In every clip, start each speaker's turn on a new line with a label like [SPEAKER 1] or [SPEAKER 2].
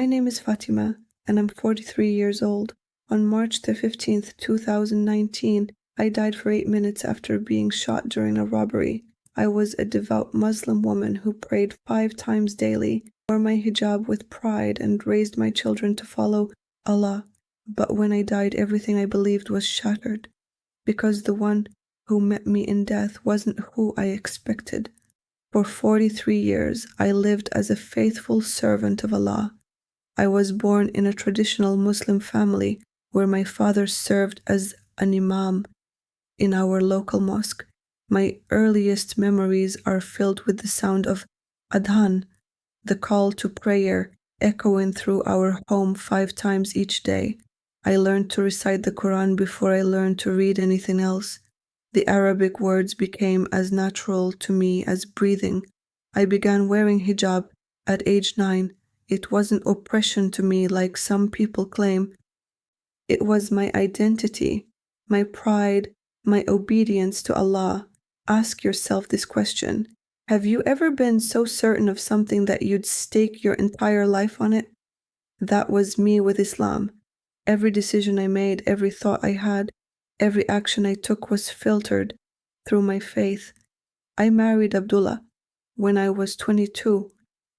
[SPEAKER 1] My name is Fatima, and I'm 43 years old. On March the 15th, 2019, I died for 8 minutes after being shot during a robbery. I was a devout Muslim woman who prayed 5 times daily, wore my hijab with pride, and raised my children to follow Allah. But when I died, everything I believed was shattered, because the one who met me in death wasn't who I expected. For 43 years, I lived as a faithful servant of Allah. I was born in a traditional Muslim family where my father served as an imam in our local mosque. My earliest memories are filled with the sound of adhan, the call to prayer, echoing through our home 5 times each day. I learned to recite the Quran before I learned to read anything else. The Arabic words became as natural to me as breathing. I began wearing hijab at age 9. It wasn't oppression to me like some people claim. It was my identity, my pride, my obedience to Allah. Ask yourself this question. Have you ever been so certain of something that you'd stake your entire life on it? That was me with Islam. Every decision I made, every thought I had, every action I took was filtered through my faith. I married Abdullah when I was 22.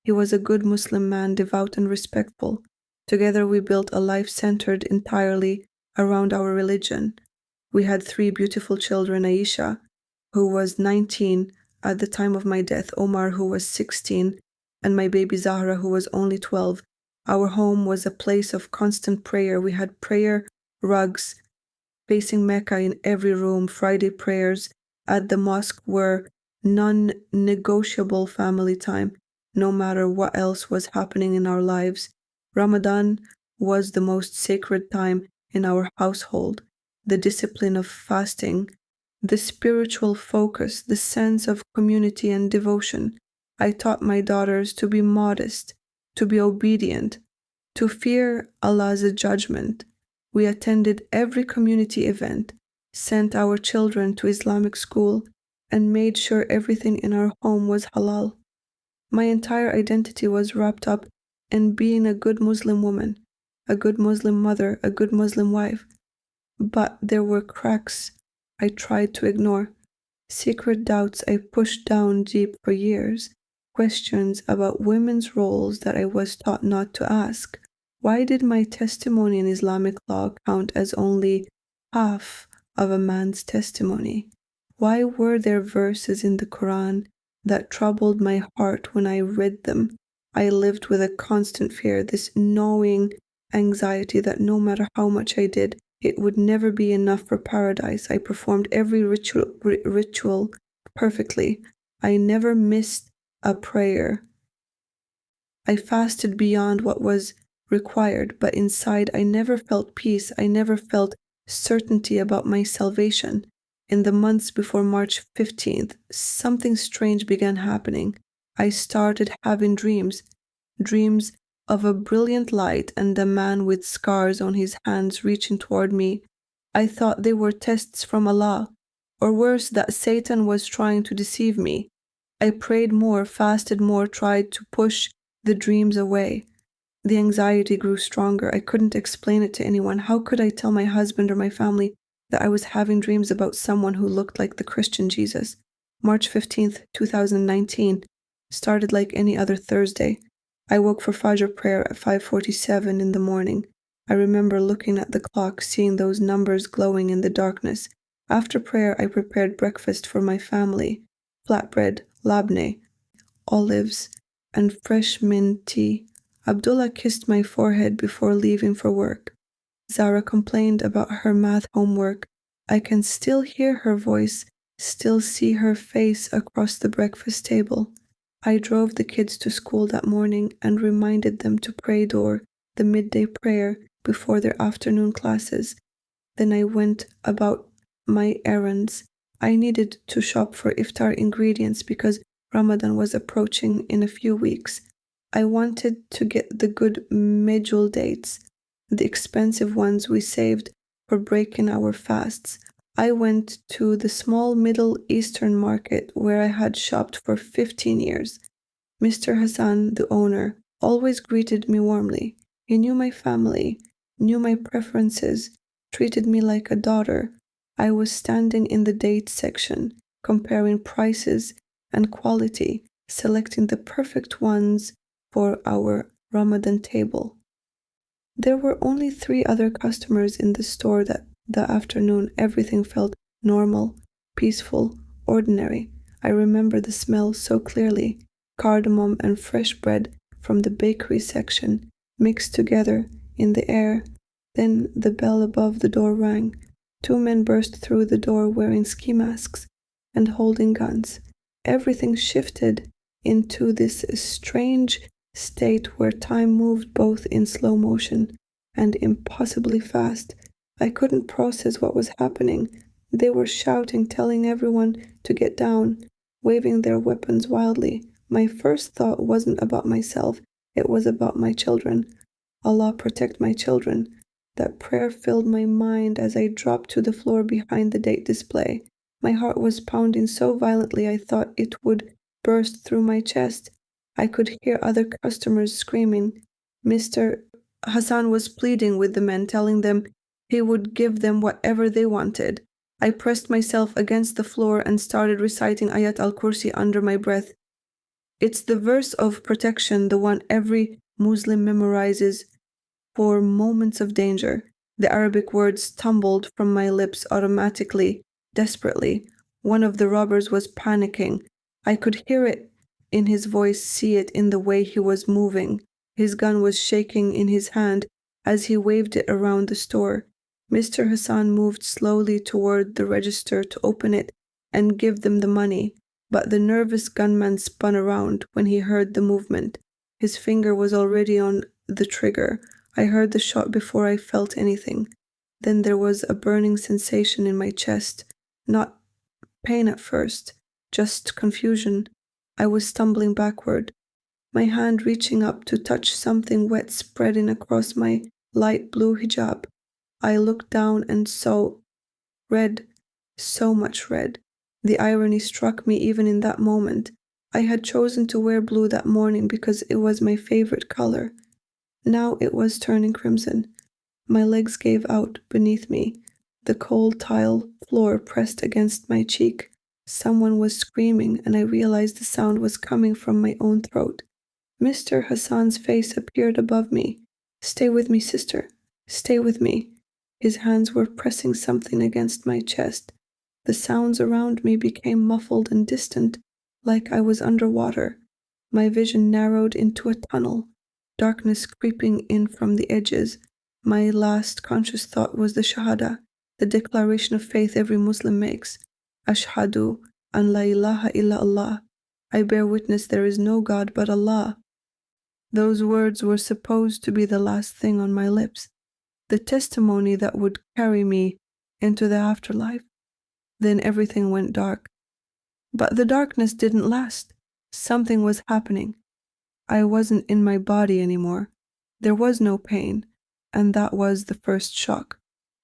[SPEAKER 1] He was a good Muslim man, devout and respectful. Together we built a life centered entirely around our religion. We had 3 beautiful children, Aisha, who was 19 at the time of my death, Omar, who was 16, and my baby Zahra, who was only 12. Our home was a place of constant prayer. We had prayer rugs facing Mecca in every room. Friday prayers at the mosque were non-negotiable family time, no matter what else was happening in our lives. Ramadan was the most sacred time in our household. The discipline of fasting, the spiritual focus, the sense of community and devotion. I taught my daughters to be modest, to be obedient, to fear Allah's judgment. We attended every community event, sent our children to Islamic school, and made sure everything in our home was halal. My entire identity was wrapped up in being a good Muslim woman, a good Muslim mother, a good Muslim wife. But there were cracks I tried to ignore, secret doubts I pushed down deep for years, questions about women's roles that I was taught not to ask. Why did my testimony in Islamic law count as only half of a man's testimony? Why were there verses in the Quran that troubled my heart when I read them? I lived with a constant fear, this gnawing anxiety that no matter how much I did, it would never be enough for paradise. I performed every ritual perfectly. I never missed a prayer. I fasted beyond what was required, but inside I never felt peace. I never felt certainty about my salvation. In the months before March 15th, something strange began happening. I started having dreams of a brilliant light and a man with scars on his hands reaching toward me. I thought they were tests from Allah, or worse, that Satan was trying to deceive me. I prayed more, fasted more, tried to push the dreams away. The anxiety grew stronger. I couldn't explain it to anyone. How could I tell my husband or my family that I was having dreams about someone who looked like the Christian Jesus? March 15th, 2019 started like any other Thursday. I woke for Fajr prayer at 5:47 in the morning. I remember looking at the clock, seeing those numbers glowing in the darkness. After prayer, I prepared breakfast for my family: flatbread, labneh, olives, and fresh mint tea. Abdullah kissed my forehead before leaving for work. Zara complained about her math homework. I can still hear her voice, still see her face across the breakfast table. I drove the kids to school that morning and reminded them to pray Door, the midday prayer, before their afternoon classes. Then I went about my errands. I needed to shop for iftar ingredients because Ramadan was approaching in a few weeks. I wanted to get the good medjool dates, the expensive ones we saved for breaking our fasts. I went to the small Middle Eastern market where I had shopped for 15 years. Mr. Hassan, the owner, always greeted me warmly. He knew my family, knew my preferences, treated me like a daughter. I was standing in the date section, comparing prices and quality, selecting the perfect ones for our Ramadan table. There were only 3 other customers in the store that afternoon. Everything felt normal, peaceful, ordinary. I remember the smell so clearly, cardamom and fresh bread from the bakery section mixed together in the air. Then the bell above the door rang. 2 men burst through the door wearing ski masks and holding guns. Everything shifted into this strange state where time moved both in slow motion and impossibly fast. I couldn't process what was happening. They were shouting, telling everyone to get down, waving their weapons wildly. My first thought wasn't about myself, it was about my children. Allah protect my children. That prayer filled my mind as I dropped to the floor behind the date display. My heart was pounding so violently I thought it would burst through my chest. I could hear other customers screaming. Mr. Hassan was pleading with the men, telling them he would give them whatever they wanted. I pressed myself against the floor and started reciting Ayat al-Kursi under my breath. It's the verse of protection, the one every Muslim memorizes for moments of danger. The Arabic words tumbled from my lips automatically, desperately. One of the robbers was panicking. I could hear it in his voice, see it in the way he was moving. His gun was shaking in his hand as he waved it around the store. Mr. Hassan moved slowly toward the register to open it and give them the money, but the nervous gunman spun around when he heard the movement. His finger was already on the trigger. I heard the shot before I felt anything. Then there was a burning sensation in my chest. Not pain at first, just confusion. I was stumbling backward, my hand reaching up to touch something wet spreading across my light blue hijab. I looked down and saw red, so much red. The irony struck me even in that moment. I had chosen to wear blue that morning because it was my favorite color. Now it was turning crimson. My legs gave out beneath me. The cold tile floor pressed against my cheek. Someone was screaming, and I realized the sound was coming from my own throat. Mr. Hassan's face appeared above me. "Stay with me, sister. Stay with me." His hands were pressing something against my chest. The sounds around me became muffled and distant, like I was underwater. My vision narrowed into a tunnel, darkness creeping in from the edges. My last conscious thought was the Shahada, the declaration of faith every Muslim makes. Ashhadu an la ilaha illa Allah. I bear witness there is no God but Allah. Those words were supposed to be the last thing on my lips, the testimony that would carry me into the afterlife. Then everything went dark. But the darkness didn't last. Something was happening. I wasn't in my body anymore. There was no pain, and that was the first shock.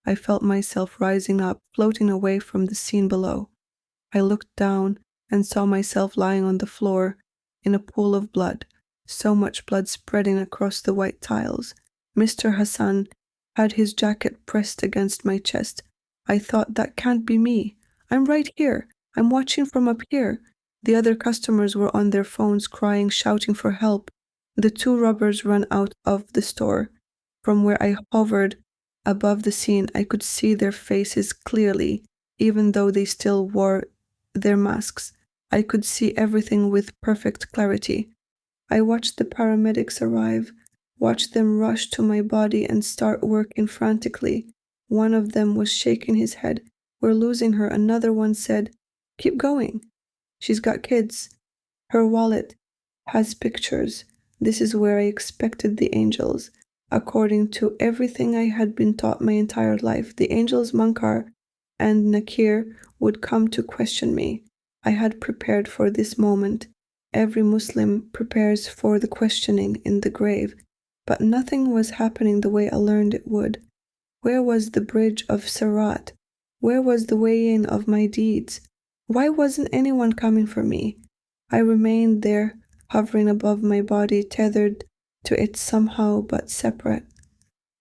[SPEAKER 1] I felt myself rising up, floating away from the scene below. I looked down and saw myself lying on the floor in a pool of blood, so much blood spreading across the white tiles. Mr. Hassan had his jacket pressed against my chest. I thought, that can't be me. I'm right here. I'm watching from up here. The other customers were on their phones crying, shouting for help. The 2 robbers ran out of the store. From where I hovered above the scene, I could see their faces clearly, even though they still wore their masks. I could see everything with perfect clarity. I watched the paramedics arrive, watched them rush to my body and start working frantically. One of them was shaking his head. "We're losing her." Another one said, "Keep going. She's got kids. Her wallet has pictures." This is where I expected the angels. According to everything I had been taught my entire life, the angels Munkar and Nakir would come to question me. I had prepared for this moment. Every Muslim prepares for the questioning in the grave, but nothing was happening the way I learned it would. Where was the bridge of Sirat? Where was the weighing of my deeds? Why wasn't anyone coming for me? I remained there, hovering above my body, tethered to it somehow but separate.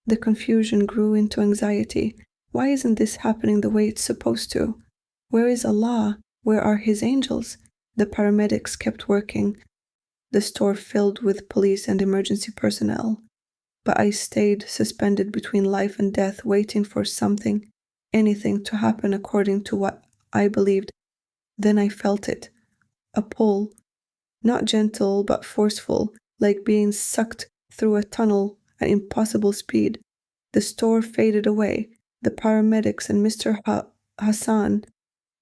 [SPEAKER 1] The confusion grew into anxiety. Why isn't this happening the way it's supposed to? Where is Allah? Where are His angels? The paramedics kept working, the store filled with police and emergency personnel. But I stayed suspended between life and death, waiting for something, anything to happen according to what I believed. Then I felt it. A pull, not gentle but forceful, like being sucked through a tunnel at impossible speed. The store faded away, the paramedics and Mr. Hassan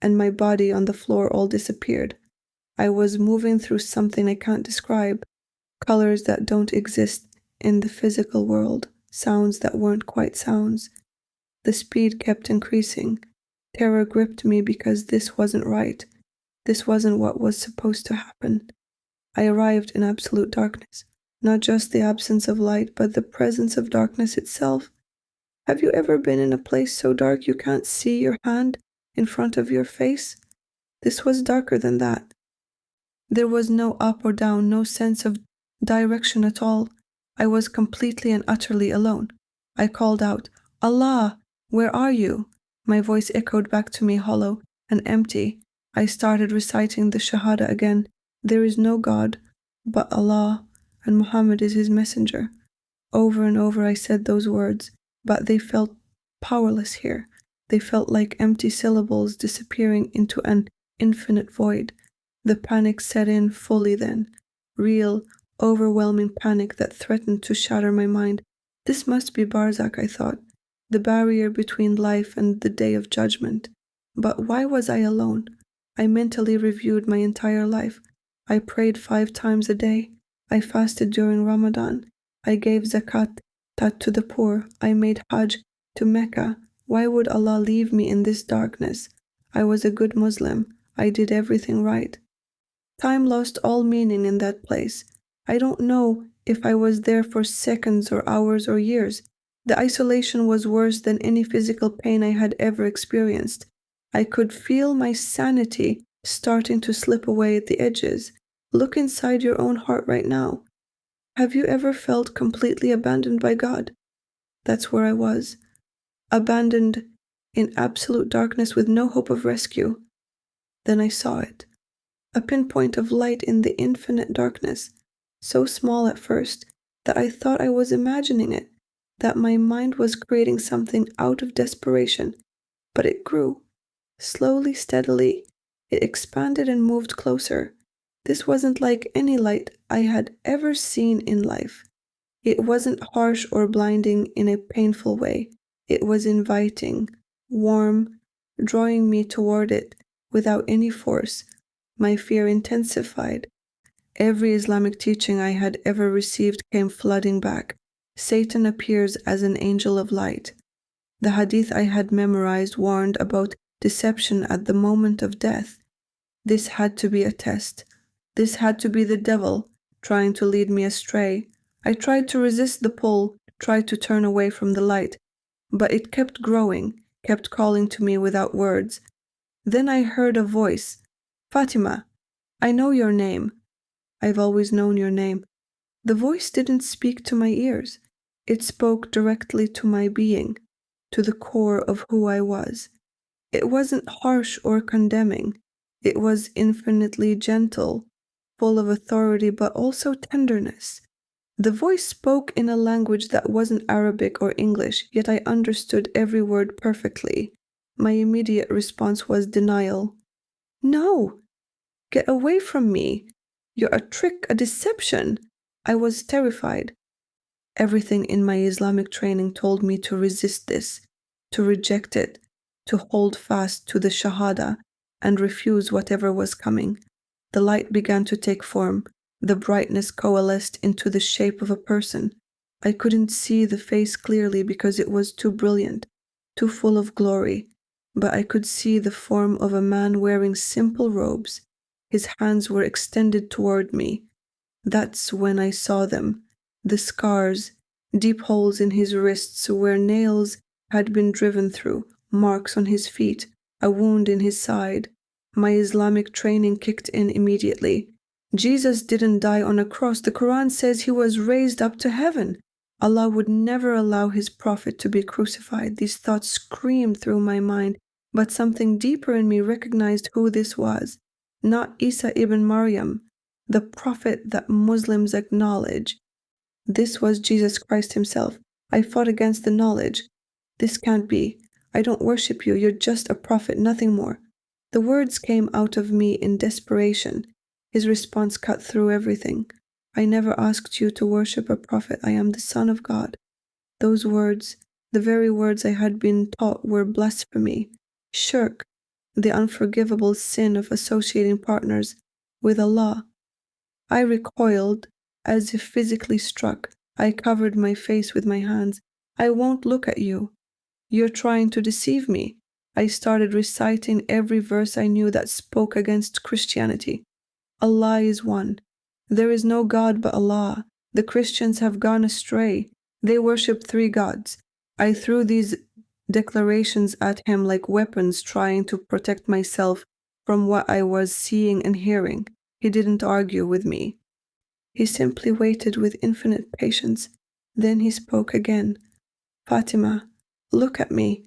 [SPEAKER 1] and my body on the floor all disappeared. I was moving through something I can't describe, colors that don't exist in the physical world, sounds that weren't quite sounds. The speed kept increasing. Terror gripped me because this wasn't right. This wasn't what was supposed to happen. I arrived in absolute darkness, not just the absence of light, but the presence of darkness itself. Have you ever been in a place so dark you can't see your hand in front of your face? This was darker than that. There was no up or down, no sense of direction at all. I was completely and utterly alone. I called out, "Allah, where are you?" My voice echoed back to me hollow and empty. I started reciting the Shahada again. There is no God but Allah, and Muhammad is His messenger. Over and over I said those words, but they felt powerless here. They felt like empty syllables disappearing into an infinite void. The panic set in fully then. Real, overwhelming panic that threatened to shatter my mind. This must be Barzakh, I thought. The barrier between life and the day of judgment. But why was I alone? I mentally reviewed my entire life. I prayed 5 times a day. I fasted during Ramadan. I gave zakat to the poor. I made Hajj to Mecca. Why would Allah leave me in this darkness? I was a good Muslim. I did everything right. Time lost all meaning in that place. I don't know if I was there for seconds or hours or years. The isolation was worse than any physical pain I had ever experienced. I could feel my sanity starting to slip away at the edges. Look inside your own heart right now. Have you ever felt completely abandoned by God? That's where I was. Abandoned in absolute darkness with no hope of rescue. Then I saw it. A pinpoint of light in the infinite darkness, so small at first that I thought I was imagining it, that my mind was creating something out of desperation. But it grew. Slowly, steadily, it expanded and moved closer. This wasn't like any light I had ever seen in life. It wasn't harsh or blinding in a painful way. It was inviting, warm, drawing me toward it without any force. My fear intensified. Every Islamic teaching I had ever received came flooding back. Satan appears as an angel of light. The hadith I had memorized warned about deception at the moment of death. This had to be a test. This had to be the devil trying to lead me astray. I tried to resist the pull, tried to turn away from the light, but it kept growing, kept calling to me without words. Then I heard a voice. "Fatima, I know your name. I've always known your name." The voice didn't speak to my ears. It spoke directly to my being, to the core of who I was. It wasn't harsh or condemning. It was infinitely gentle, full of authority but also tenderness. The voice spoke in a language that wasn't Arabic or English, yet I understood every word perfectly. My immediate response was denial. "No! Get away from me! You're a trick, a deception!" I was terrified. Everything in my Islamic training told me to resist this, to reject it, to hold fast to the Shahada and refuse whatever was coming. The light began to take form. The brightness coalesced into the shape of a person. I couldn't see the face clearly because it was too brilliant, too full of glory, but I could see the form of a man wearing simple robes. His hands were extended toward me. That's when I saw them. The scars, deep holes in his wrists where nails had been driven through, marks on his feet, a wound in his side. My Islamic training kicked in immediately. Jesus didn't die on a cross. The Quran says he was raised up to heaven. Allah would never allow his prophet to be crucified. These thoughts screamed through my mind, but something deeper in me recognized who this was. Not Isa ibn Maryam, the prophet that Muslims acknowledge. This was Jesus Christ himself. I fought against the knowledge. This can't be. I don't worship you. You're just a prophet, nothing more. The words came out of me in desperation. His response cut through everything. I never asked you to worship a prophet. I am the Son of God. Those words, the very words I had been taught, were blasphemy. Shirk, the unforgivable sin of associating partners with Allah. I recoiled, as if physically struck. I covered my face with my hands. I won't look at you. You're trying to deceive me. I started reciting every verse I knew that spoke against Christianity. Allah is one. There is no God but Allah. The Christians have gone astray. They worship 3 gods. I threw these declarations at him like weapons, trying to protect myself from what I was seeing and hearing. He didn't argue with me. He simply waited with infinite patience. Then he spoke again. Fatima, look at me.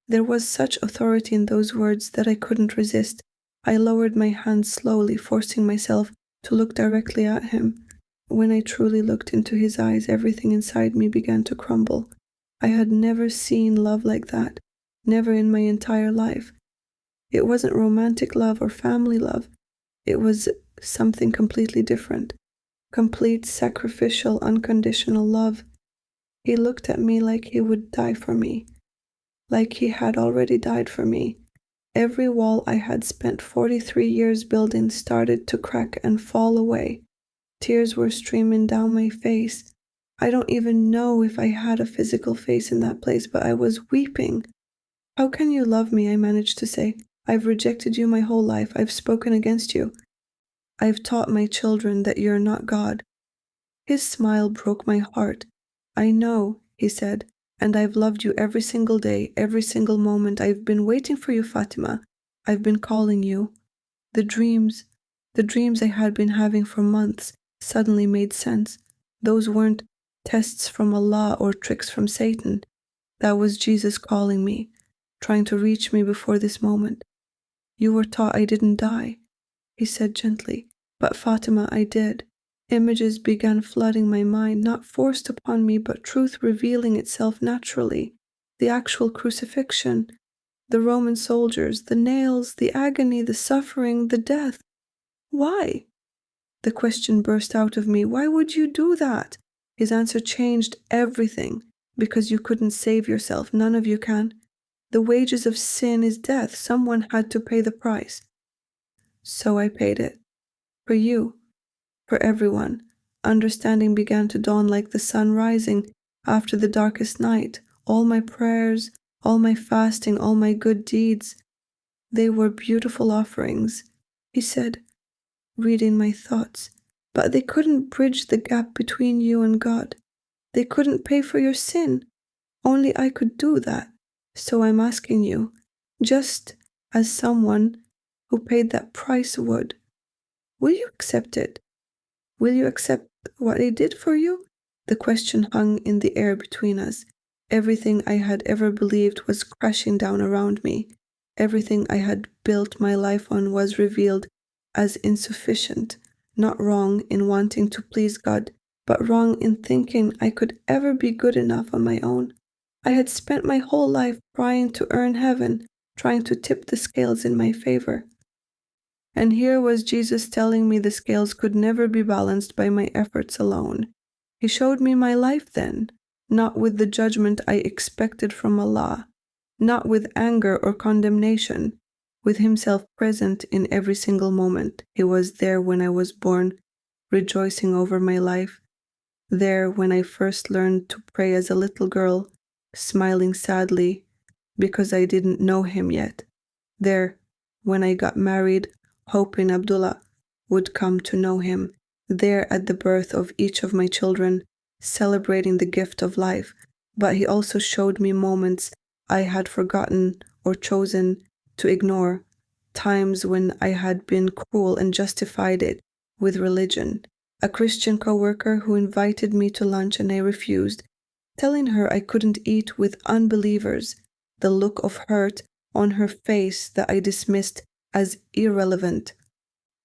[SPEAKER 1] There was such authority in those words that I couldn't resist. I lowered my hand slowly, forcing myself to look directly at him. When I truly looked into his eyes, everything inside me began to crumble. I had never seen love like that, never in my entire life. It wasn't romantic love or family love. It was something completely different. Complete, sacrificial, unconditional love. He looked at me like he would die for me, like he had already died for me. Every wall I had spent 43 years building started to crack and fall away. Tears were streaming down my face. I don't even know if I had a physical face in that place, but I was weeping. How can you love me? I managed to say. I've rejected you my whole life. I've spoken against you. I've taught my children that you're not God. His smile broke my heart. I know, he said, and I've loved you every single day, every single moment. I've been waiting for you, Fatima. I've been calling you. The dreams I had been having for months suddenly made sense. Those weren't tests from Allah or tricks from Satan. That was Jesus calling me, trying to reach me before this moment. You were taught I didn't die, he said gently. But Fatima, I did. Images began flooding my mind, not forced upon me, but truth revealing itself naturally. The actual crucifixion, the Roman soldiers, the nails, the agony, the suffering, the death. Why? The question burst out of me. Why would you do that? His answer changed everything. Because you couldn't save yourself. None of you can. The wages of sin is death. Someone had to pay the price. So I paid it. For you. For everyone. Understanding began to dawn like the sun rising after the darkest night. All my prayers, all my fasting, all my good deeds, they were beautiful offerings, he said, reading my thoughts. But they couldn't bridge the gap between you and God. They couldn't pay for your sin. Only I could do that. So I'm asking you, just as someone who paid that price would, will you accept it? Will you accept what I did for you? The question hung in the air between us. Everything I had ever believed was crashing down around me. Everything I had built my life on was revealed as insufficient, not wrong in wanting to please God, but wrong in thinking I could ever be good enough on my own. I had spent my whole life trying to earn heaven, trying to tip the scales in my favor. And here was Jesus telling me the scales could never be balanced by my efforts alone. He showed me my life then, not with the judgment I expected from Allah, not with anger or condemnation, with himself present in every single moment. He was there when I was born, rejoicing over my life, there when I first learned to pray as a little girl, smiling sadly because I didn't know him yet, there when I got married, hoping Abdullah would come to know him, there at the birth of each of my children, celebrating the gift of life. But he also showed me moments I had forgotten or chosen to ignore, times when I had been cruel and justified it with religion. A Christian coworker who invited me to lunch and I refused, telling her I couldn't eat with unbelievers, the look of hurt on her face that I dismissed as irrelevant.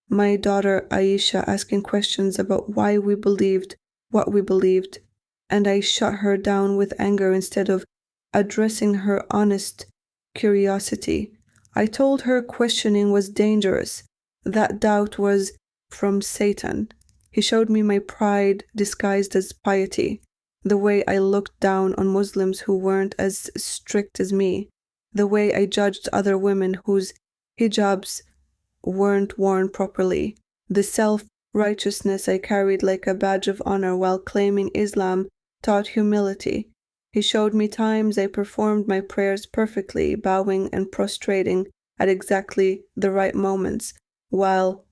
[SPEAKER 1] My daughter Aisha asking questions about why we believed what we believed, and I shut her down with anger instead of addressing her honest curiosity. I told her questioning was dangerous, that doubt was from Satan. He showed me my pride disguised as piety, the way I looked down on Muslims who weren't as strict as me, the way I judged other women whose hijabs weren't worn properly, the self-righteousness I carried like a badge of honor while claiming Islam taught humility. He showed me times I performed my prayers perfectly, bowing and prostrating at exactly the right moments, while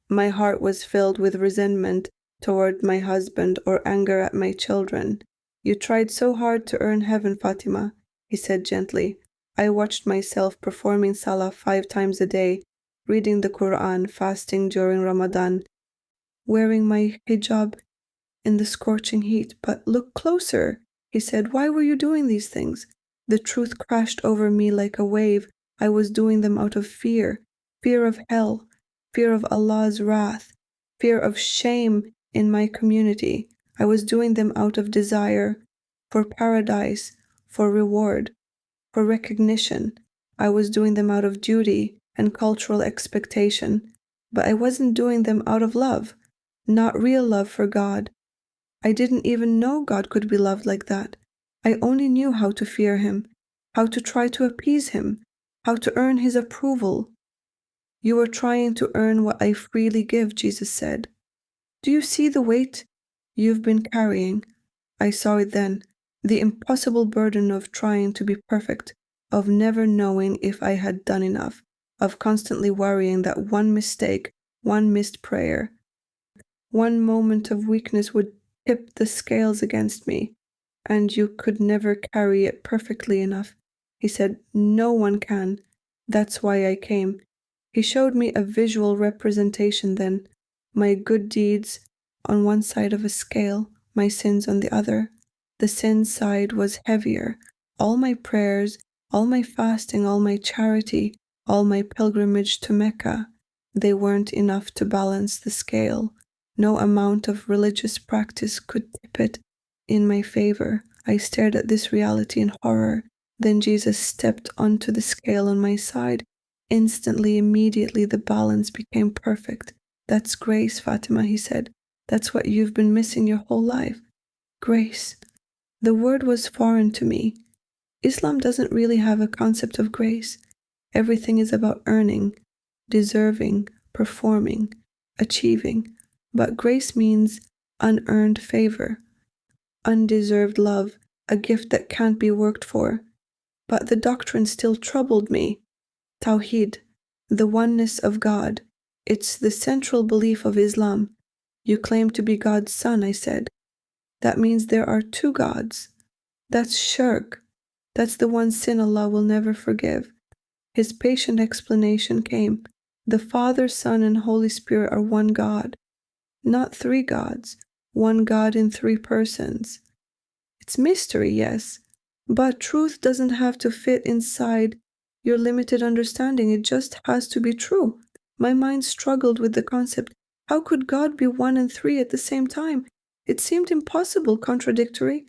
[SPEAKER 1] my heart was filled with resentment toward my husband or anger at my children. You tried so hard to earn heaven, Fatima, he said gently. I watched myself performing salah 5 times a day, reading the Quran, fasting during Ramadan, wearing my hijab in the scorching heat. But look closer, he said. Why were you doing these things? The truth crashed over me like a wave. I was doing them out of fear, fear of hell, fear of Allah's wrath, fear of shame in my community. I was doing them out of desire for paradise, for reward, for recognition. I was doing them out of duty and cultural expectation, but I wasn't doing them out of love, not real love for God. I didn't even know God could be loved like that. I only knew how to fear him, how to try to appease him, how to earn his approval. You are trying to earn what I freely give, Jesus said. Do you see the weight you've been carrying? I saw it then, the impossible burden of trying to be perfect, of never knowing if I had done enough, of constantly worrying that one mistake, one missed prayer, one moment of weakness would tip the scales against me, and you could never carry it perfectly enough. He said, no one can. That's why I came. He showed me a visual representation then, my good deeds on one side of a scale, my sins on the other. The sin side was heavier. All my prayers, all my fasting, all my charity, all my pilgrimage to Mecca, they weren't enough to balance the scale. No amount of religious practice could tip it in my favor. I stared at this reality in horror. Then Jesus stepped onto the scale on my side. Instantly, immediately, the balance became perfect. That's grace, Fatima, he said. That's what you've been missing your whole life. Grace. The word was foreign to me. Islam doesn't really have a concept of grace. Everything is about earning, deserving, performing, achieving. But grace means unearned favor, undeserved love, a gift that can't be worked for. But the doctrine still troubled me. Tawhid, the oneness of God. It's the central belief of Islam. You claim to be God's son, I said. That means there are 2 gods. That's shirk. That's the one sin Allah will never forgive. His patient explanation came. The Father, Son, and Holy Spirit are one God. Not 3 gods, one God in 3 persons. It's mystery, yes, but truth doesn't have to fit inside your limited understanding. It just has to be true. My mind struggled with the concept. How could God be 1 and 3 at the same time? It seemed impossible, contradictory.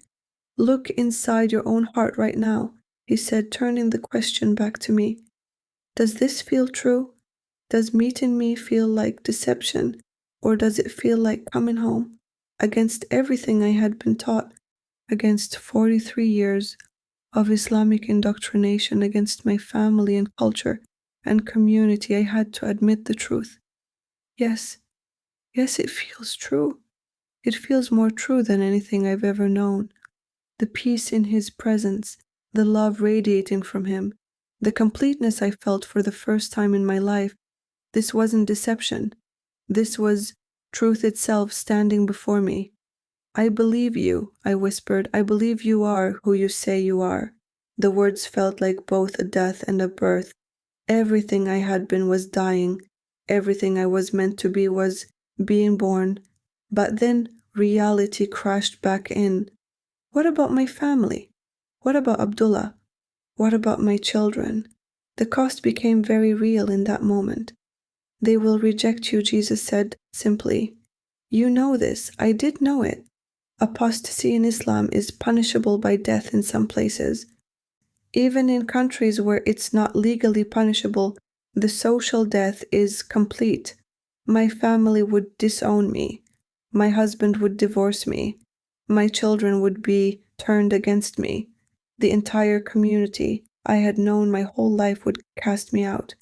[SPEAKER 1] Look inside your own heart right now, he said, turning the question back to me. Does this feel true? Does meeting me feel like deception? Or does it feel like coming home? Against everything I had been taught, against 43 years of Islamic indoctrination, against my family and culture and community, I had to admit the truth. Yes, it feels true. It feels more true than anything I've ever known. The peace in his presence, the love radiating from him, the completeness I felt for the first time in my life. This wasn't deception. This was truth itself standing before me. I believe you, I whispered. I believe you are who you say you are. The words felt like both a death and a birth. Everything I had been was dying. Everything I was meant to be was being born. But then reality crashed back in. What about my family? What about Abdullah? What about my children? The cost became very real in that moment. They will reject you, Jesus said simply. You know this. I did know it. Apostasy in Islam is punishable by death in some places. Even in countries where it's not legally punishable, the social death is complete. My family would disown me. My husband would divorce me. My children would be turned against me. The entire community I had known my whole life would cast me out.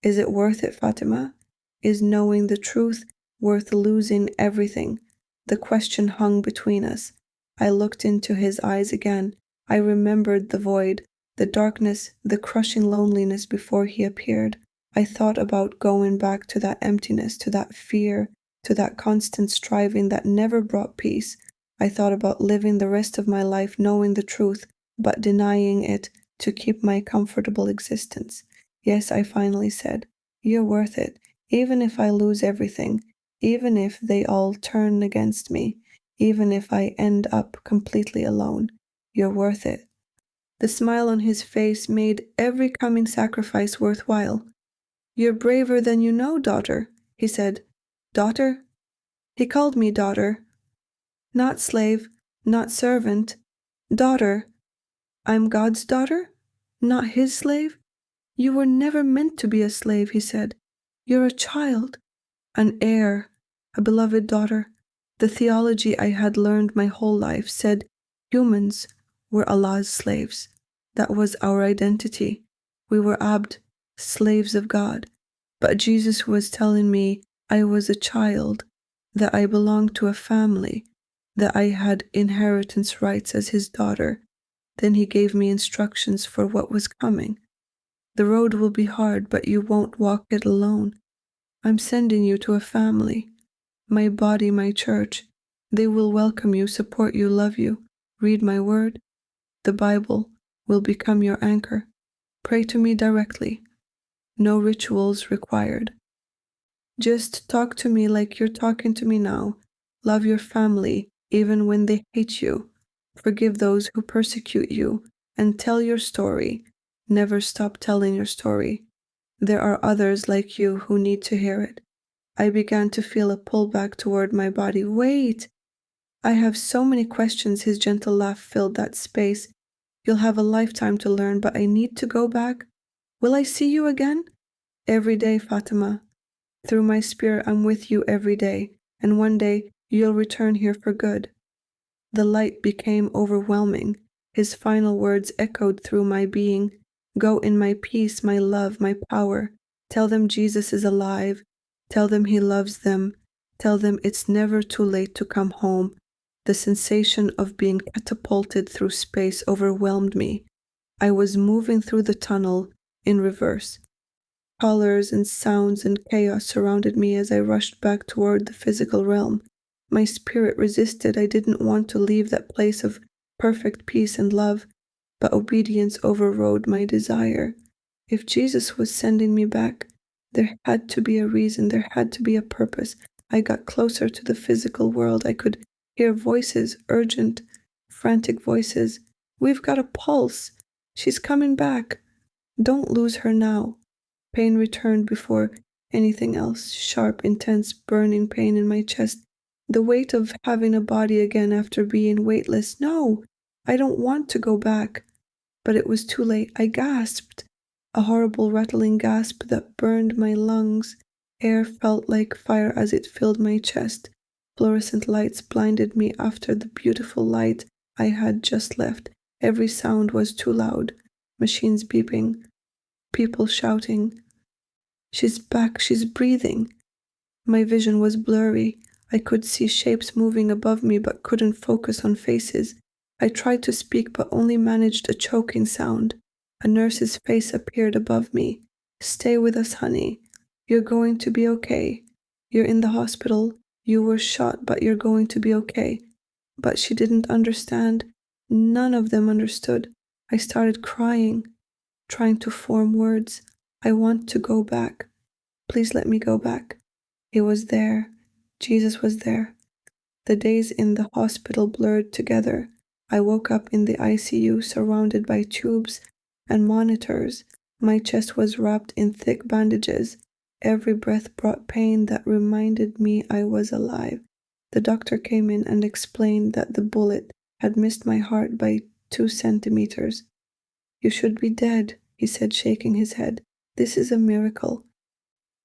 [SPEAKER 1] Is it worth it, Fatima? Is knowing the truth worth losing everything? The question hung between us. I looked into his eyes again. I remembered the void, the darkness, the crushing loneliness before he appeared. I thought about going back to that emptiness, to that fear, to that constant striving that never brought peace. I thought about living the rest of my life knowing the truth, but denying it to keep my comfortable existence. Yes, I finally said, you're worth it, even if I lose everything, even if they all turn against me, even if I end up completely alone. You're worth it. The smile on his face made every coming sacrifice worthwhile. You're braver than you know, daughter, he said. Daughter? He called me daughter. Not slave, not servant. Daughter. I'm God's daughter? Not his slave? You were never meant to be a slave, he said. You're a child, an heir, a beloved daughter. The theology I had learned my whole life said humans were Allah's slaves. That was our identity. We were abd, slaves of God. But Jesus was telling me I was a child, that I belonged to a family, that I had inheritance rights as his daughter. Then he gave me instructions for what was coming. The road will be hard, but you won't walk it alone. I'm sending you to a family. My body, my church. They will welcome you, support you, love you. Read my word. The Bible will become your anchor. Pray to me directly. No rituals required. Just talk to me like you're talking to me now. Love your family, even when they hate you. Forgive those who persecute you, and tell your story. Never stop telling your story. There are others like you who need to hear it. I began to feel a pull back toward my body. Wait! I have so many questions. His gentle laugh filled that space. You'll have a lifetime to learn, but I need to go back. Will I see you again? Every day, Fatima. Through my spirit, I'm with you every day, and one day you'll return here for good. The light became overwhelming. His final words echoed through my being. Go in my peace, my love, my power. Tell them Jesus is alive. Tell them he loves them. Tell them it's never too late to come home. The sensation of being catapulted through space overwhelmed me. I was moving through the tunnel in reverse. Colors and sounds and chaos surrounded me as I rushed back toward the physical realm. My spirit resisted. I didn't want to leave that place of perfect peace and love, but obedience overrode my desire. If Jesus was sending me back, there had to be a reason, there had to be a purpose. I got closer to the physical world. I could hear voices, urgent, frantic voices. We've got a pulse. She's coming back. Don't lose her now. Pain returned before anything else, sharp, intense, burning pain in my chest. The weight of having a body again after being weightless. No, I don't want to go back. But it was too late. I gasped, a horrible rattling gasp that burned my lungs. Air felt like fire as it filled my chest. Fluorescent lights blinded me after the beautiful light I had just left. Every sound was too loud. Machines beeping, people shouting. She's back, she's breathing. My vision was blurry. I could see shapes moving above me but couldn't focus on faces. I tried to speak but only managed a choking sound. A nurse's face appeared above me. Stay with us, honey. You're going to be okay. You're in the hospital. You were shot, but you're going to be okay. But she didn't understand. None of them understood. I started crying, trying to form words. I want to go back. Please let me go back. He was there. Jesus was there. The days in the hospital blurred together. I woke up in the ICU surrounded by tubes and monitors. My chest was wrapped in thick bandages. Every breath brought pain that reminded me I was alive. The doctor came in and explained that the bullet had missed my heart by 2 centimeters. "You should be dead," he said, shaking his head. "This is a miracle.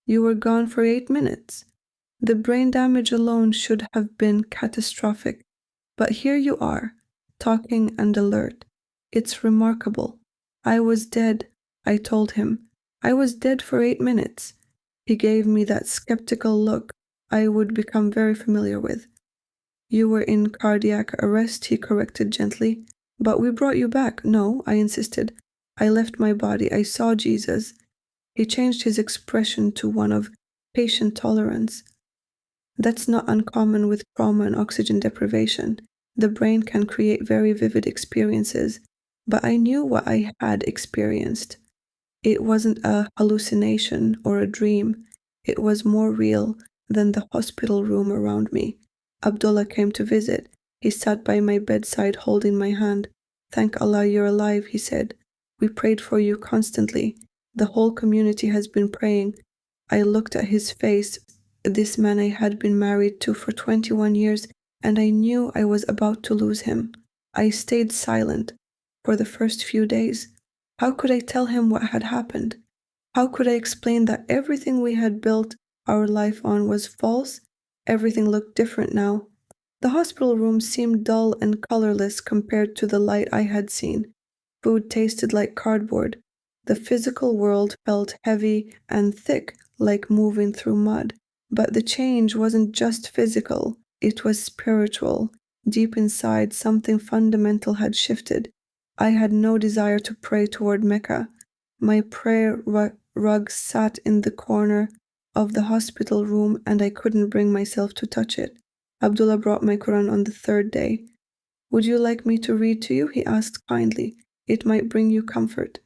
[SPEAKER 1] You were gone for 8 minutes. The brain damage alone should have been catastrophic. But here you are, talking and alert. It's remarkable. I was dead," I told him. "I was dead for 8 minutes." He gave me that skeptical look I would become very familiar with. "You were in cardiac arrest," he corrected gently. "But we brought you back." "No," I insisted. "I left my body. I saw Jesus." He changed his expression to one of patient tolerance. "That's not uncommon with trauma and oxygen deprivation. The brain can create very vivid experiences, but I knew what I had experienced. It wasn't a hallucination or a dream. It was more real than the hospital room around me. Abdullah came to visit. He sat by my bedside holding my hand. "Thank Allah you're alive," he said. "We prayed for you constantly. The whole community has been praying." I looked at his face, this man I had been married to for 21 years, and I knew I was about to lose him. I stayed silent for the first few days. How could I tell him what had happened? How could I explain that everything we had built our life on was false? Everything looked different now. The hospital room seemed dull and colorless compared to the light I had seen. Food tasted like cardboard. The physical world felt heavy and thick, like moving through mud. But the change wasn't just physical, it was spiritual. Deep inside, something fundamental had shifted. I had no desire to pray toward Mecca. My prayer rug sat in the corner of the hospital room, and I couldn't bring myself to touch it. Abdullah brought my Quran on the 3rd day. "Would you like me to read to you?" he asked kindly. "It might bring you comfort."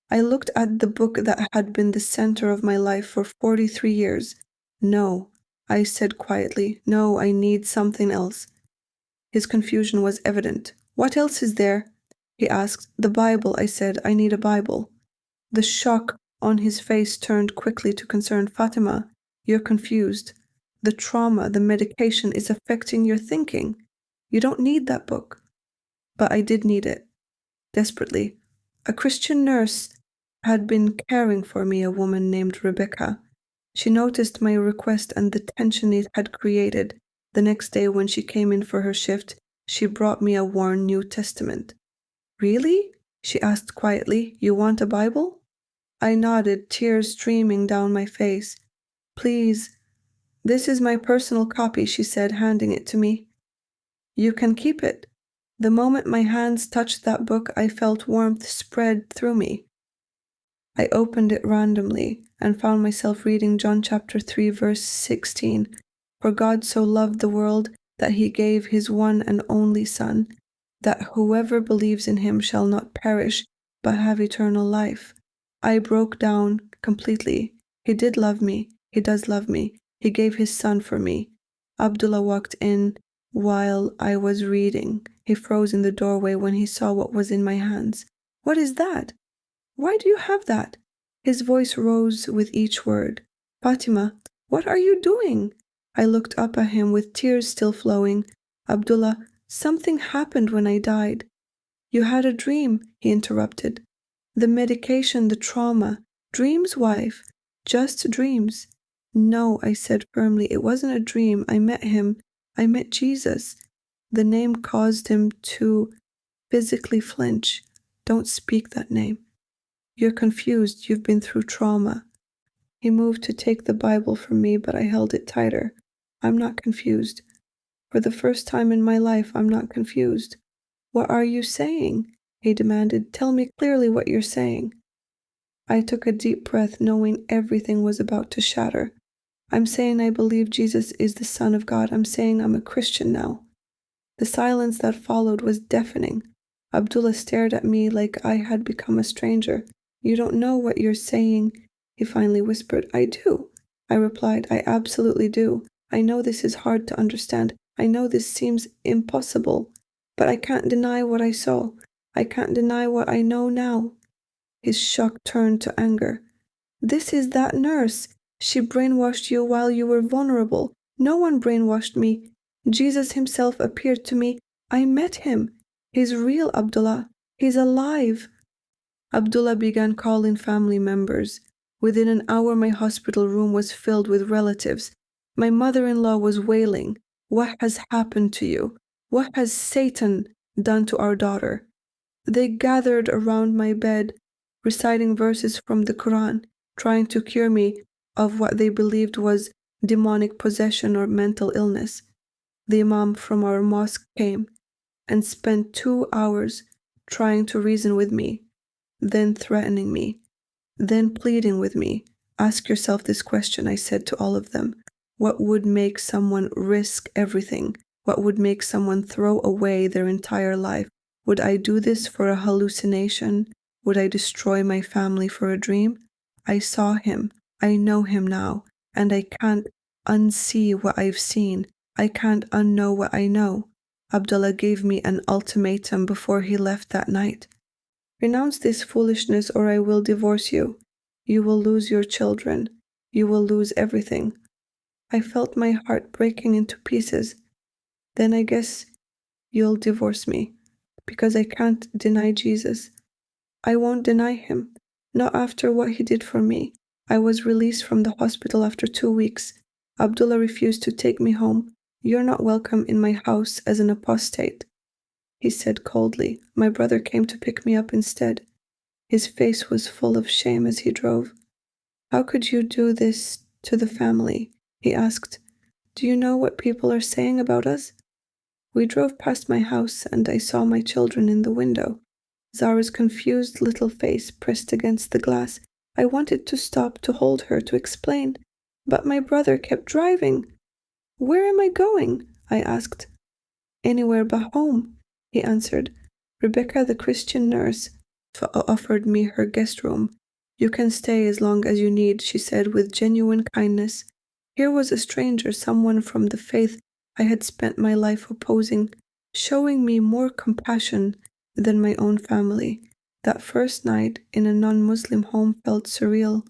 [SPEAKER 1] I looked at the book that had been the center of my life for 43 years. "No," I said quietly. "No, I need something else." His confusion was evident. "What else is there?" he asked. "The Bible," I said. "I need a Bible." The shock on his face turned quickly to concern. "Fatima, you're confused. The trauma, the medication is affecting your thinking. You don't need that book." But I did need it, desperately. A Christian nurse had been caring for me, a woman named Rebecca. She noticed my request and the tension it had created. The next day when she came in for her shift, she brought me a worn New Testament. "Really?" she asked quietly. "You want a Bible?" I nodded, tears streaming down my face. "Please." "This is my personal copy," she said, handing it to me. "You can keep it." The moment my hands touched that book, I felt warmth spread through me. I opened it randomly and found myself reading John chapter 3, verse 16. "For God so loved the world that he gave his one and only Son, that whoever believes in him shall not perish, but have eternal life." I broke down completely. He did love me. He does love me. He gave his Son for me. Abdullah walked in while I was reading. He froze in the doorway when he saw what was in my hands. "What is that? Why do you have that?" His voice rose with each word. "Fatima, what are you doing?" I looked up at him with tears still flowing. "Abdullah, something happened when I died." "You had a dream," he interrupted. "The medication, the trauma. Dreams, wife. Just dreams." "No," I said firmly, "it wasn't a dream. I met him. I met Jesus." The name caused him to physically flinch. "Don't speak that name. You're confused. You've been through trauma." He moved to take the Bible from me, but I held it tighter. "I'm not confused. For the first time in my life, I'm not confused." "What are you saying?" he demanded. "Tell me clearly what you're saying." I took a deep breath, knowing everything was about to shatter. "I'm saying I believe Jesus is the Son of God. I'm saying I'm a Christian now." The silence that followed was deafening. Abdullah stared at me like I had become a stranger. "You don't know what you're saying," he finally whispered. "I do," I replied. "I absolutely do. I know this is hard to understand. I know this seems impossible, but I can't deny what I saw. I can't deny what I know now." His shock turned to anger. "This is that nurse. She brainwashed you while you were vulnerable. No one brainwashed me. Jesus himself appeared to me. I met him. He's real, Abdullah. He's alive." Abdullah began calling family members. Within an hour, my hospital room was filled with relatives. My mother-in-law was wailing. "What has happened to you? What has Satan done to our daughter?" They gathered around my bed, reciting verses from the Quran, trying to cure me of what they believed was demonic possession or mental illness. The imam from our mosque came and spent 2 hours trying to reason with me, then threatening me, then pleading with me. "Ask yourself this question," I said to all of them. "What would make someone risk everything? What would make someone throw away their entire life? Would I do this for a hallucination? Would I destroy my family for a dream? I saw him. I know him now, and I can't unsee what I've seen. I can't unknow what I know." Abdullah gave me an ultimatum before he left that night. "Renounce this foolishness or I will divorce you. You will lose your children. You will lose everything." I felt my heart breaking into pieces. "Then I guess you'll divorce me, because I can't deny Jesus. I won't deny him, not after what he did for me." I was released from the hospital after 2 weeks. Abdullah refused to take me home. "You're not welcome in my house as an apostate," he said coldly. My brother came to pick me up instead. His face was full of shame as he drove. "How could you do this to the family?" he asked. "Do you know what people are saying about us?" We drove past my house and I saw my children in the window. Zara's confused little face pressed against the glass. I wanted to stop, to hold her, to explain, but my brother kept driving. "Where am I going?" I asked. "Anywhere but home," he answered. Rebecca, the Christian nurse, offered me her guest room. "You can stay as long as you need," she said with genuine kindness. Here was a stranger, someone from the faith I had spent my life opposing, showing me more compassion than my own family. That first night in a non-Muslim home felt surreal.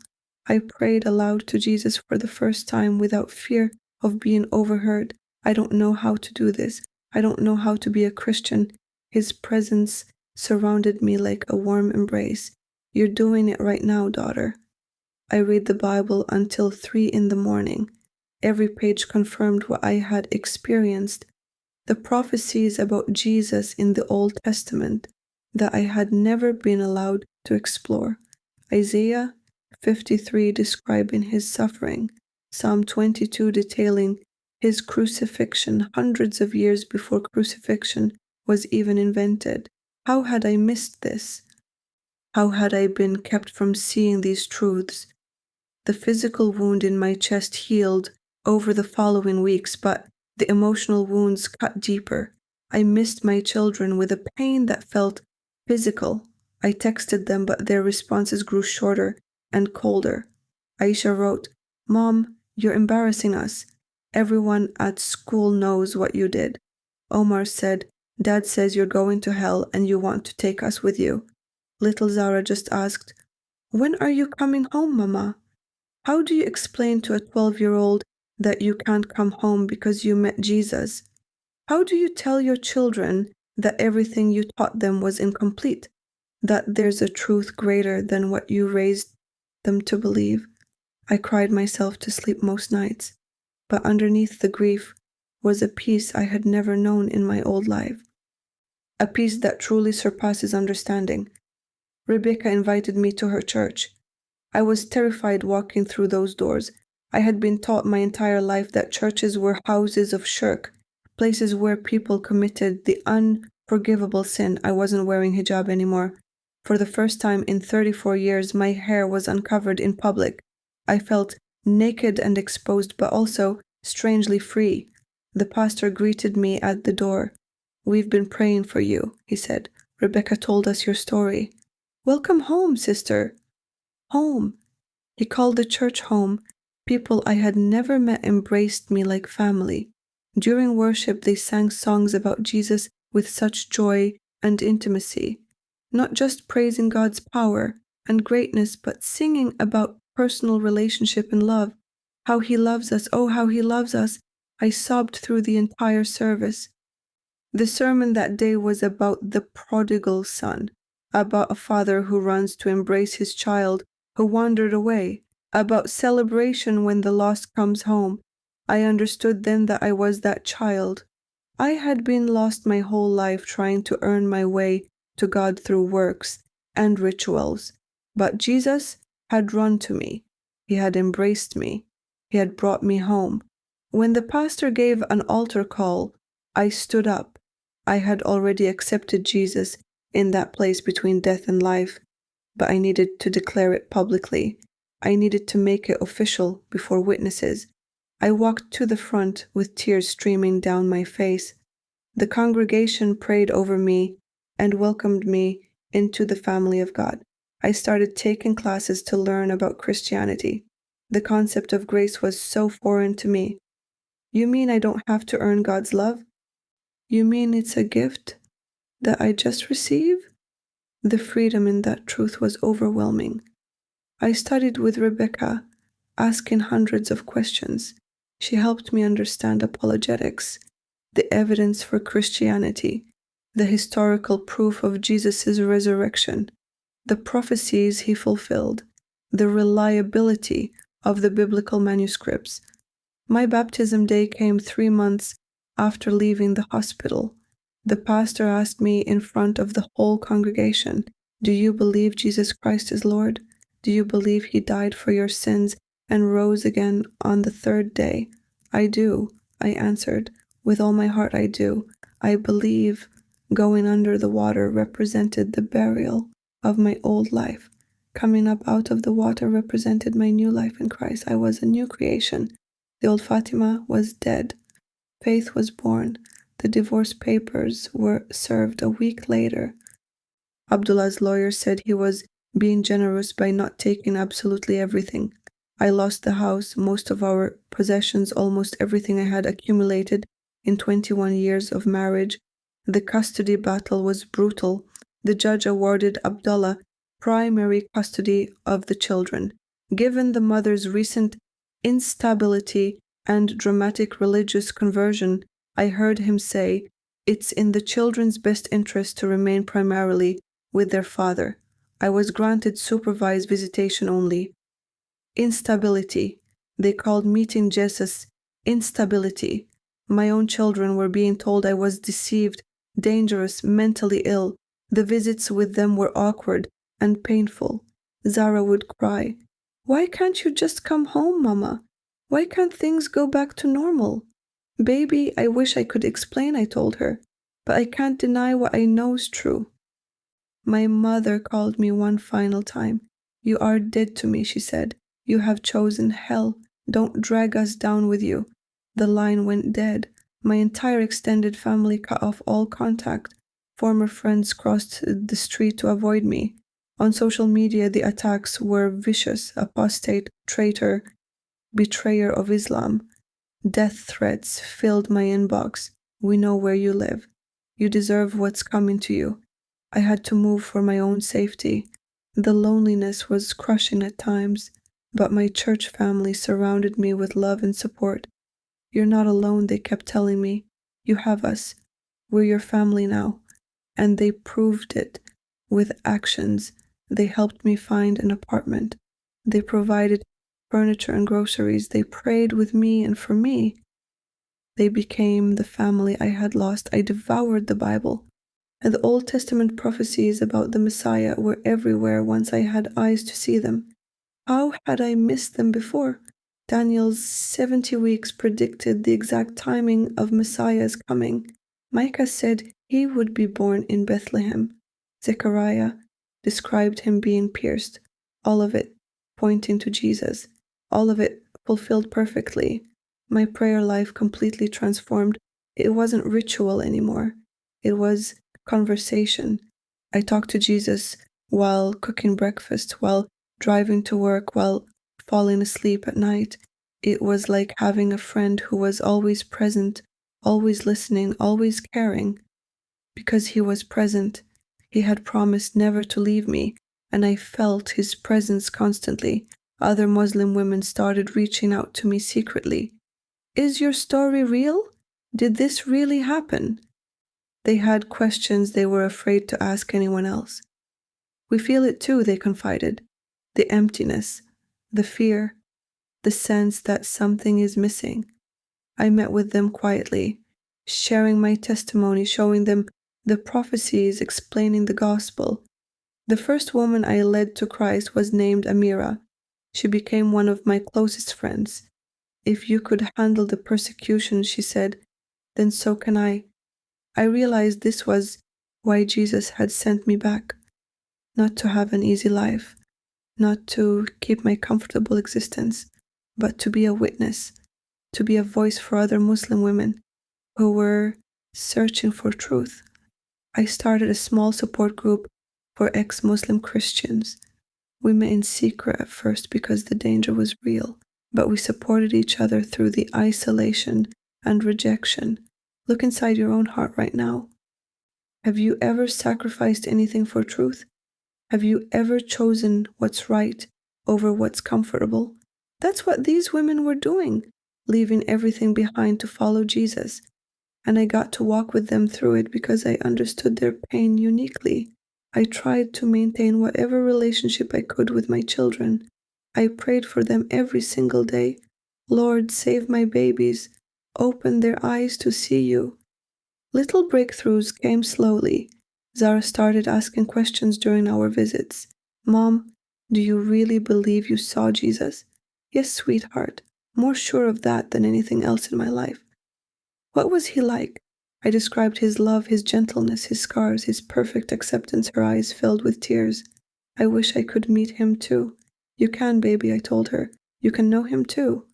[SPEAKER 1] I prayed aloud to Jesus for the first time without fear of being overheard. I don't know how to do this. I don't know how to be a Christian. His presence surrounded me like a warm embrace. "You're doing it right now, daughter." I read the Bible until 3 in the morning. Every page confirmed what I had experienced. The prophecies about Jesus in the Old Testament that I had never been allowed to explore. Isaiah 53 describing his suffering. Psalm 22 detailing his crucifixion hundreds of years before crucifixion was even invented. How had I missed this? How had I been kept from seeing these truths? The physical wound in my chest healed over the following weeks, but the emotional wounds cut deeper. I missed my children with a pain that felt physical. I texted them, but their responses grew shorter and colder. Aisha wrote, "Mom, you're embarrassing us. Everyone at school knows what you did." Omar said, "Dad says you're going to hell and you want to take us with you." Little Zara just asked, "When are you coming home, Mama?" How do you explain to a 12-year-old that you can't come home because you met Jesus? How do you tell your children that everything you taught them was incomplete, that there's a truth greater than what you raised them to believe? I cried myself to sleep most nights, but underneath the grief was a peace I had never known in my old life, a peace that truly surpasses understanding. Rebecca invited me to her church. I was terrified walking through those doors. I had been taught my entire life that churches were houses of shirk, places where people committed the unforgivable sin. I wasn't wearing hijab anymore. For the first time in 34 years, my hair was uncovered in public. I felt naked and exposed, but also strangely free. The pastor greeted me at the door. "We've been praying for you," he said. "Rebecca told us your story." "Welcome home, sister." Home. He called the church home, People I had never met embraced me like family. During worship, they sang songs about Jesus with such joy and intimacy, not just praising God's power and greatness, but singing about personal relationship and love. How He loves us, oh, how He loves us. I sobbed through the entire service. The sermon that day was about the prodigal son, about a father who runs to embrace his child who wandered away, about celebration when the lost comes home. I understood then that I was that child. I had been lost my whole life trying to earn my way to God through works and rituals, but Jesus had run to me. He had embraced me. He had brought me home. When the pastor gave an altar call, I stood up. I had already accepted Jesus in that place between death and life, but I needed to declare it publicly. I needed to make it official before witnesses. I walked to the front with tears streaming down my face. The congregation prayed over me and welcomed me into the family of God. I started taking classes to learn about Christianity. The concept of grace was so foreign to me. You mean I don't have to earn God's love? You mean it's a gift that I just receive? The freedom in that truth was overwhelming. I studied with Rebecca, asking hundreds of questions. She helped me understand apologetics, the evidence for Christianity, the historical proof of Jesus' resurrection, the prophecies he fulfilled, the reliability of the biblical manuscripts. My baptism day came 3 months after leaving the hospital. The pastor asked me in front of the whole congregation, "Do you believe Jesus Christ is Lord? Do you believe He died for your sins and rose again on the 3rd day?" "I do," I answered. "With all my heart I do. I believe going under the water represented the burial of my old life. Coming up out of the water represented my new life in Christ. I was a new creation. The old Fatima was dead. Faith was born. The divorce papers were served a week later. Abdullah's lawyer said he was being generous by not taking absolutely everything. I lost the house, most of our possessions, almost everything I had accumulated in 21 years of marriage. The custody battle was brutal. The judge awarded Abdullah primary custody of the children. Given the mother's recent instability and dramatic religious conversion, I heard him say, "It's in the children's best interest to remain primarily with their father." I was granted supervised visitation only. Instability. They called meeting Jesus instability. My own children were being told I was deceived, dangerous, mentally ill. The visits with them were awkward and painful. Zara would cry, "Why can't you just come home, Mama? Why can't things go back to normal?" "Baby, I wish I could explain," I told her, "but I can't deny what I know's true." My mother called me one final time. "You are dead to me," she said. "You have chosen hell. Don't drag us down with you." The line went dead. My entire extended family cut off all contact. Former friends crossed the street to avoid me. On social media, the attacks were vicious: apostate, traitor, betrayer of Islam. Death threats filled my inbox. "We know where you live. You deserve what's coming to you." I had to move for my own safety. The loneliness was crushing at times, but my church family surrounded me with love and support. "You're not alone," they kept telling me. "You have us. We're your family now." And they proved it with actions. They helped me find an apartment. They provided furniture and groceries. They prayed with me and for me. They became the family I had lost. I devoured the Bible. And the Old Testament prophecies about the Messiah were everywhere once I had eyes to see them. How had I missed them before? Daniel's 70 weeks predicted the exact timing of Messiah's coming. Micah said he would be born in Bethlehem. Zechariah described him being pierced, all of it pointing to Jesus, all of it fulfilled perfectly. My prayer life completely transformed. It wasn't ritual anymore. It was conversation. I talked to Jesus while cooking breakfast, while driving to work, while falling asleep at night. It was like having a friend who was always present, always listening, always caring. Because he was present, he had promised never to leave me, and I felt his presence constantly. Other Muslim women started reaching out to me secretly. Is your story real? Did this really happen? They had questions they were afraid to ask anyone else. We feel it too, they confided. The emptiness, the fear, the sense that something is missing. I met with them quietly, sharing my testimony, showing them the prophecies, explaining the gospel. The first woman I led to Christ was named Amira. She became one of my closest friends. If you could handle the persecution, she said, then so can I. I realized this was why Jesus had sent me back. Not to have an easy life, not to keep my comfortable existence, but to be a witness, to be a voice for other Muslim women who were searching for truth. I started a small support group for ex-Muslim Christians. We met in secret at first because the danger was real, but we supported each other through the isolation and rejection. Look inside your own heart right now. Have you ever sacrificed anything for truth? Have you ever chosen what's right over what's comfortable? That's what these women were doing, leaving everything behind to follow Jesus. And I got to walk with them through it because I understood their pain uniquely. I tried to maintain whatever relationship I could with my children. I prayed for them every single day. Lord, save my babies. Open their eyes to see you. Little breakthroughs came slowly. Zara started asking questions during our visits. Mom, do you really believe you saw Jesus? Yes, sweetheart. More sure of that than anything else in my life. What was he like? I described his love, his gentleness, his scars, his perfect acceptance. Her eyes filled with tears. I wish I could meet him too. You can, baby, I told her. You can know him too.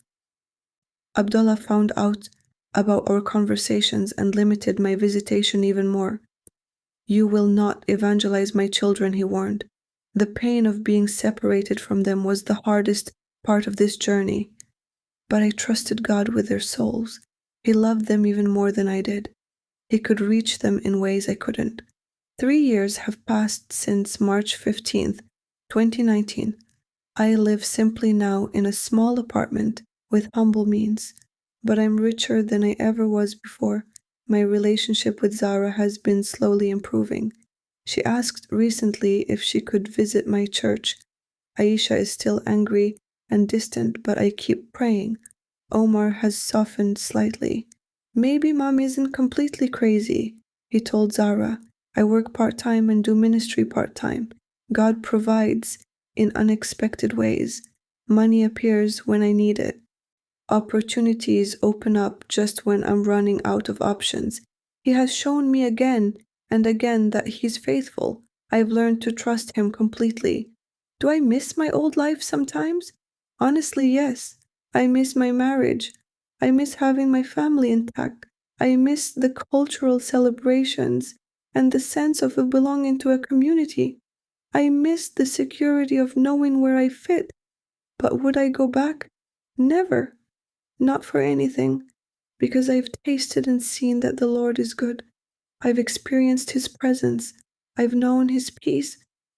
[SPEAKER 1] Abdullah found out about our conversations and limited my visitation even more. You will not evangelize my children, he warned. The pain of being separated from them was the hardest part of this journey. But I trusted God with their souls. He loved them even more than I did. He could reach them in ways I couldn't. 3 years have passed since March 15th, 2019. I live simply now in a small apartment with humble means, but I'm richer than I ever was before. My relationship with Zara has been slowly improving. She asked recently if she could visit my church. Aisha is still angry and distant, but I keep praying. Omar has softened slightly. Maybe Mom isn't completely crazy, he told Zara. I work part-time and do ministry part-time. God provides in unexpected ways. Money appears when I need it. Opportunities open up just when I'm running out of options. He has shown me again and again that he's faithful. I've learned to trust him completely. Do I miss my old life sometimes? Honestly, yes. I miss my marriage. I miss having my family intact. I miss the cultural celebrations and the sense of belonging to a community. I miss the security of knowing where I fit. But would I go back? Never. Not for anything, because I've tasted and seen that the Lord is good. I've experienced His presence. I've known His peace,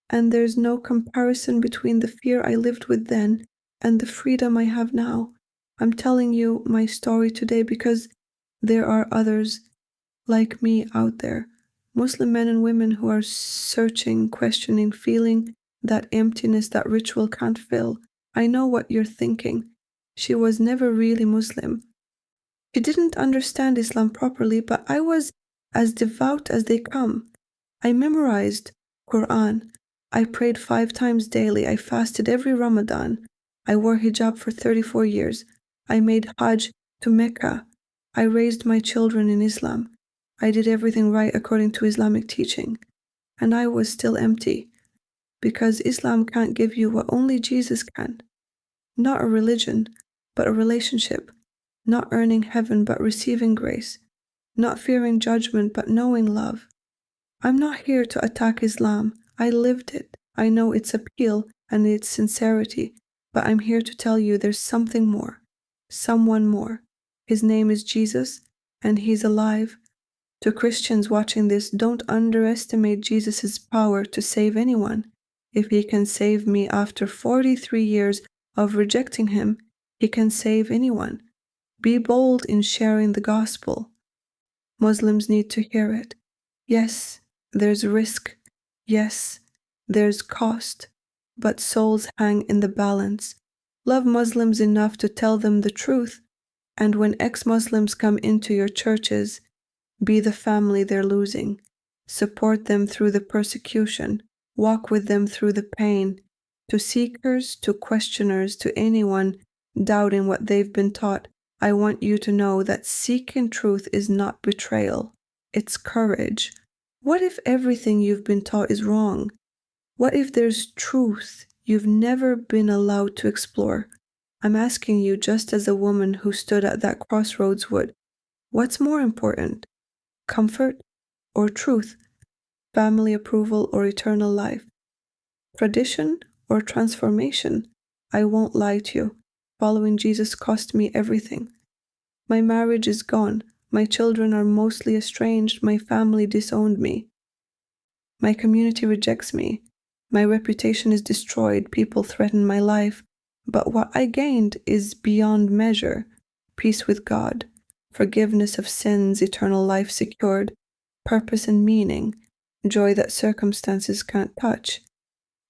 [SPEAKER 1] and there's no comparison between the fear I lived with then and the freedom I have now. I'm telling you my story today because there are others like me out there, Muslim men and women who are searching, questioning, feeling that emptiness that ritual can't fill. I know what you're thinking. She was never really Muslim. She didn't understand Islam properly, but I was as devout as they come. I memorized Quran. I prayed 5 times daily. I fasted every Ramadan. I wore hijab for 34 years. I made Hajj to Mecca. I raised my children in Islam. I did everything right according to Islamic teaching. And I was still empty, because Islam can't give you what only Jesus can. Not a religion, but a relationship. Not earning heaven, but receiving grace. Not fearing judgment, but knowing love. I'm not here to attack Islam. I lived it. I know its appeal and its sincerity, but I'm here to tell you there's something more. someone more. His name is Jesus, and he's alive. To Christians watching this, don't underestimate Jesus' power to save anyone. If he can save me after 43 years of rejecting him, he can save anyone. Be bold in sharing the gospel. Muslims need to hear it. Yes, there's risk. Yes, there's cost. But souls hang in the balance. Love Muslims enough to tell them the truth. And when ex-Muslims come into your churches, be the family they're losing. Support them through the persecution. Walk with them through the pain. To seekers, to questioners, to anyone doubting what they've been taught, I want you to know that seeking truth is not betrayal. It's courage. What if everything you've been taught is wrong? What if there's truth you've never been allowed to explore? I'm asking you, just as a woman who stood at that crossroads would, what's more important? Comfort or truth? Family approval or eternal life? Tradition or transformation? I won't lie to you. Following Jesus cost me everything. My marriage is gone. My children are mostly estranged. My family disowned me. My community rejects me. My reputation is destroyed. People threaten my life. But what I gained is beyond measure. Peace with God, forgiveness of sins, eternal life secured, purpose and meaning, joy that circumstances can't touch,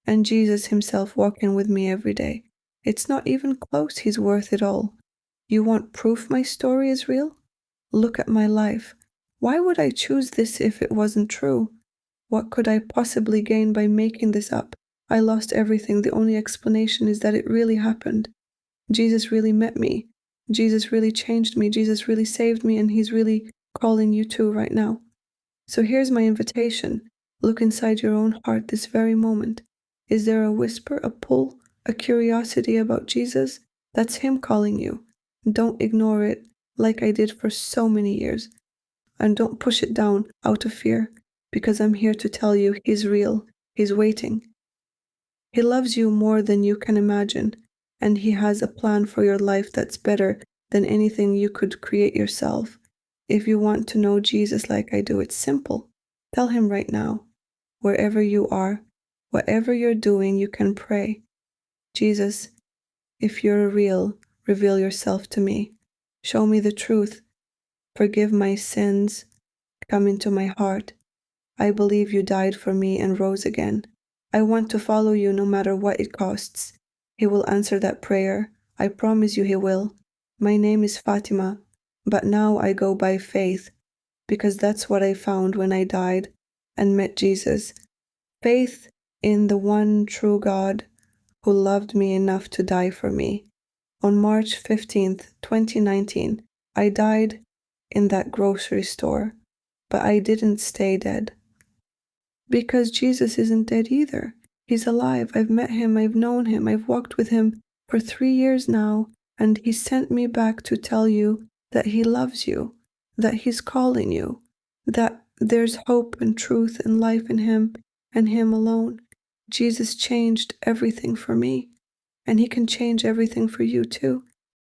[SPEAKER 1] and Jesus himself walking with me every day. It's not even close. He's worth it all. You want proof my story is real? Look at my life. Why would I choose this if it wasn't true? What could I possibly gain by making this up? I lost everything. The only explanation is that it really happened. Jesus really met me. Jesus really changed me. Jesus really saved me, and he's really calling you too right now. So here's my invitation. Look inside your own heart this very moment. Is there a whisper, a pull, a curiosity about Jesus? That's him calling you. Don't ignore it like I did for so many years. And don't push it down out of fear, because I'm here to tell you he's real. He's waiting. He loves you more than you can imagine, and he has a plan for your life that's better than anything you could create yourself. If you want to know Jesus like I do, it's simple. Tell him right now, wherever you are, whatever you're doing, you can pray. Jesus, if you're real, reveal yourself to me. Show me the truth. Forgive my sins. Come into my heart. I believe you died for me and rose again. I want to follow you no matter what it costs. He will answer that prayer. I promise you he will. My name is Fatima, but now I go by faith, because that's what I found when I died and met Jesus. Faith in the one true God who loved me enough to die for me. On March 15th, 2019, I died in that grocery store, but I didn't stay dead. Because Jesus isn't dead either. He's alive. I've met him. I've known him. I've walked with him for 3 years now, and he sent me back to tell you that he loves you, that he's calling you, that there's hope and truth and life in him and him alone. Jesus changed everything for me, and he can change everything for you too.